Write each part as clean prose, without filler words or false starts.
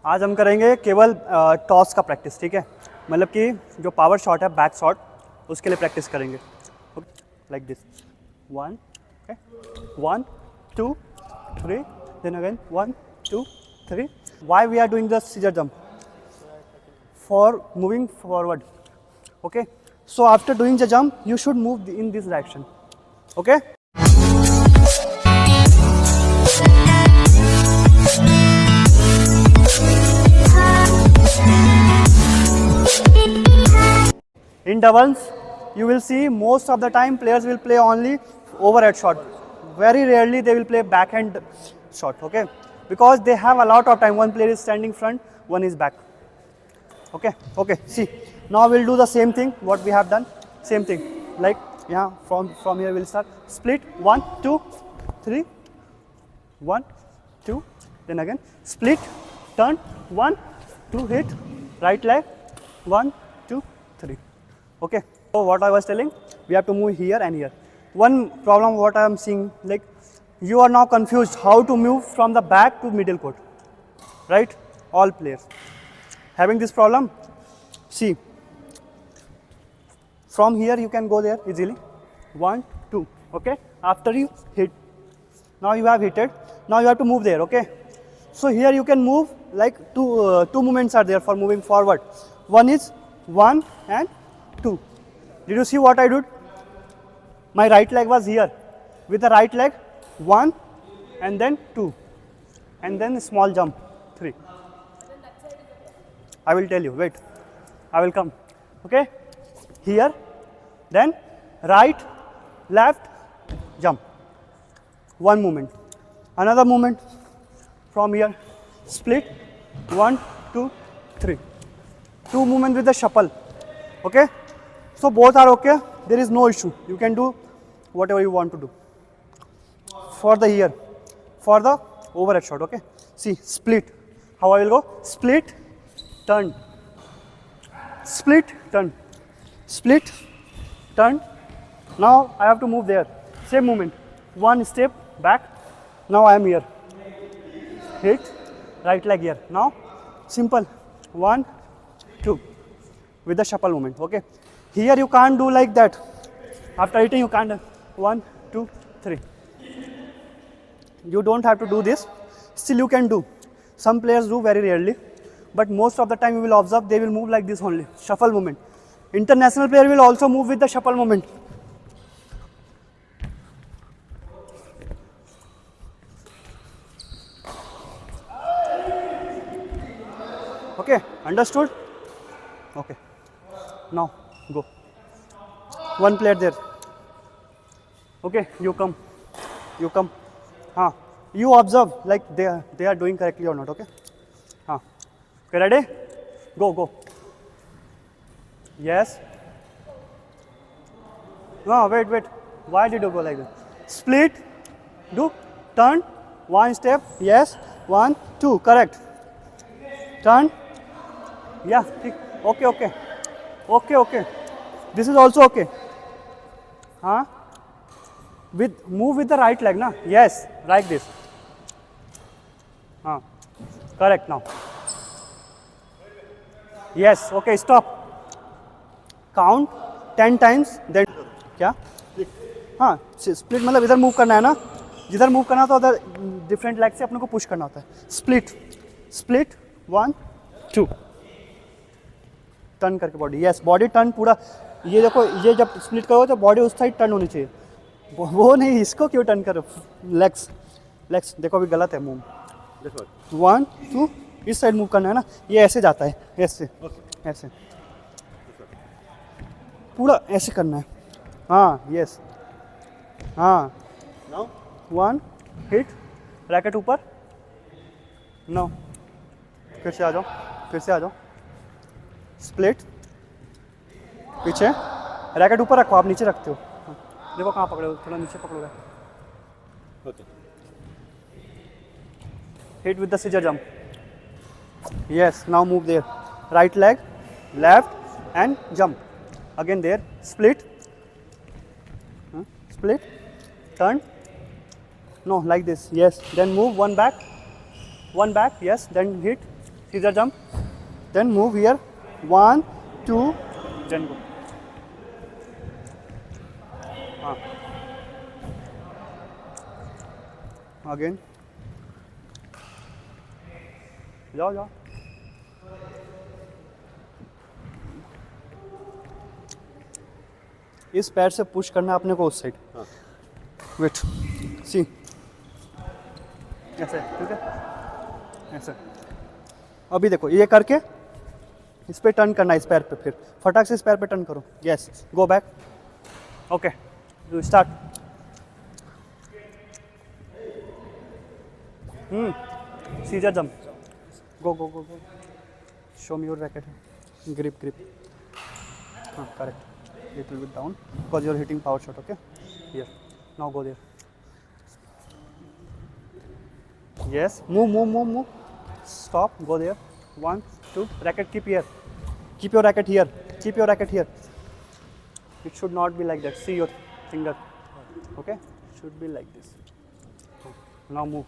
आज हम करेंगे केवल टॉस का प्रैक्टिस, ठीक है। मतलब कि जो पावर शॉट है, बैक शॉट, उसके लिए प्रैक्टिस करेंगे। Like this, 1 1 2 3, then again 1 2 3। Why we are doing the scissor jump? For moving forward, okay. So after doing the jump you should move in this direction, okay? In doubles, you will see most of the time players will play only overhead shot. Very rarely they will play backhand shot, okay? Because they have a lot of time. One player is standing front, one is back. Okay, okay. See, now we'll do the same thing. What we have done, same thing. Like yeah, from here we'll start. Split 1 2 3, 1 2. Then again split, turn 1 2, hit right leg 1 2 3. Okay, so what I was telling, we have to move here and here. One problem what I am seeing, like you are now confused how to move from the back to middle court, right? All players having this problem. See, from here you can go there easily, 1 2, okay. After you hit, now you have hit it, now you have to move there, okay. So here you can move like two movements are there for moving forward. One is 1 and 2. Did you see what I did? My right leg was here. With the right leg, 1 and then 2, and then small jump 3. I will tell you. Wait, I will come. Okay, here, then right, left, jump. One movement. Another movement from here. Split 1 2 3. Two movements with the shuffle. Okay. So both are okay, there is no issue. You can do whatever you want to do. For the here, for the overhead shot, okay. See, split. How I will go? Split, turn, split, turn, split, turn. Now I have to move there. Same movement. One step back. Now I am here. Hit, right leg here. Now simple. 1 2 with the shuffle movement, okay. Here you can't do like that. After hitting you can't. 1 2 3. You don't have to do this. Still you can do. Some players do very rarely, but most of the time you will observe they will move like this only. Shuffle movement. International player will also move with the shuffle movement. Okay, understood? Okay. Now go. One player there. Okay, you come. You come. You observe like they are doing correctly or not. Okay. Okay, ready? Go, go. Yes. No, wait, wait. Why did you go like that? Split. Do. Turn. One step. Yes. 1 2. Correct. Turn. Yeah. Okay, okay. Okay, okay. This is also okay. Move with the right leg, na? Yes, like this. Correct now. Yes, okay, stop. Count 10 times, then क्या? Split मतलब इधर move करना है ना, जिधर move करना तो उधर डिफरेंट लेग से अपने को पुश करना होता है. स्प्लिट, स्प्लिट 1 2, टर्न करके बॉडी. यस, बॉडी टर्न पूरा. ये देखो, ये जब स्प्लिट करो तो बॉडी उस साइड टर्न होनी चाहिए, वो नहीं. इसको क्यों टर्न करो? लेग्स, लेग्स देखो अभी गलत है मूव. 1 2, इस साइड मूव करना है ना, ये ऐसे जाता है, ऐसे ऐसे पूरा ऐसे करना है. यस. 1 हिट, रैकेट ऊपर. नो, फिर से आ जाओ, फिर से आ जाओ. स्प्लिट, पीछे, रैकेट ऊपर रखो, आप नीचे रखते हो. देखो कहाँ पकड़े हो, थोड़ा नीचे पकड़ोगे. Hit with the scissor jump. Yes, now move there. Right leg, left and jump. Again there, split, split, turn. No, like this. Yes, then move one back, yes, then hit. scissor jump, then move here, 1 2, then go. Again, जाओ जाओ. इस पैर से push करना अपने को उस side. Wait, सी, ऐसे, ठीक है, ऐसे. अभी देखो ये करके इस पे टर्न करना, इस पैर पे, फिर फटाक से इस पैर पे टर्न करो. Yes, go back. Okay, you start. Scissor jump. Go go go go. Show me your racket. Grip grip. हाँ, correct. Little bit down because you're hitting power shot. Okay, here, now go there. Yes, move. Stop, go there. 1 2, racket keep here. Keep your racket here. Keep your racket here. It should not be like that. See your finger. Okay, should be like this. Now move.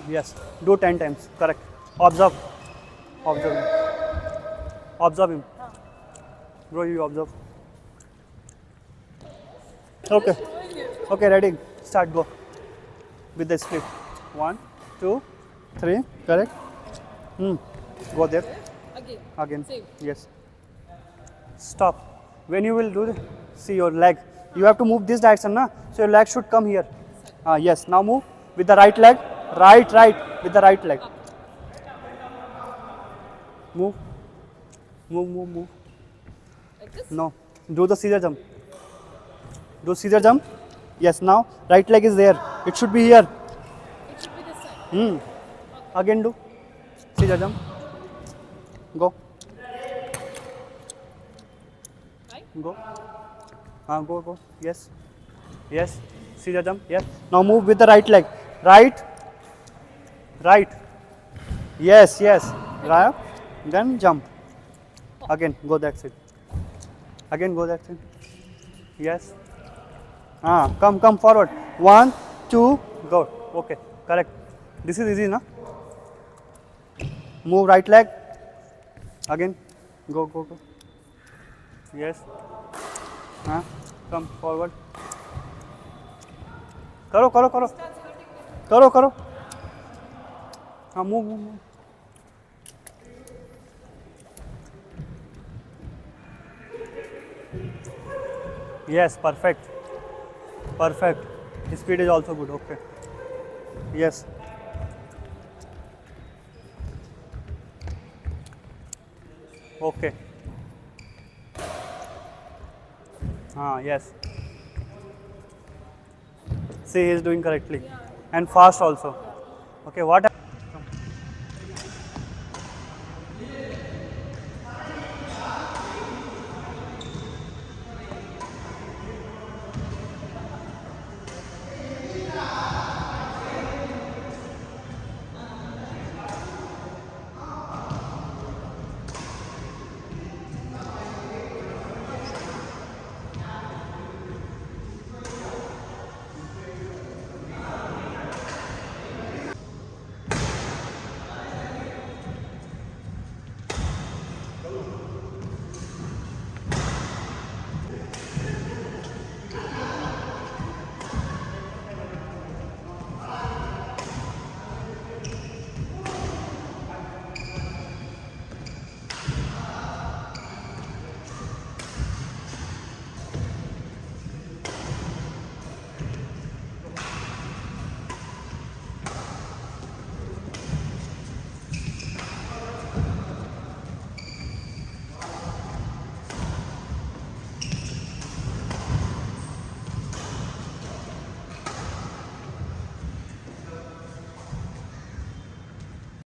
Yes, do 10 times. Correct. Observe him. Bro, you observe. Okay, ready. Start, go. With the split. 1 2 3, correct. Go there. Again. Same. Yes. Stop. When you will do this, see your leg. You have to move this direction, na? So your leg should come here. Yes. Now move with the right leg. Right. With the right leg. Move. Like this? No. Do the scissor jump. Do scissor jump. Yes. Now right leg is there. It should be here. It should be this side. Again do scissor jump. Go. Right? Go. Go. Yes. Scissor jump. Yes. Now move with the right leg. Right. Yes. Right. Then jump. Again go that side. Yes. Come forward. 1 2, go. Okay. Correct. This is easy, na? Move right leg. Again. Go. Yes. Come forward. करो. Move. Yes, perfect. Speed is also good. Okay. Yes. Okay. Yes. See, he is doing correctly. And fast also. Okay, what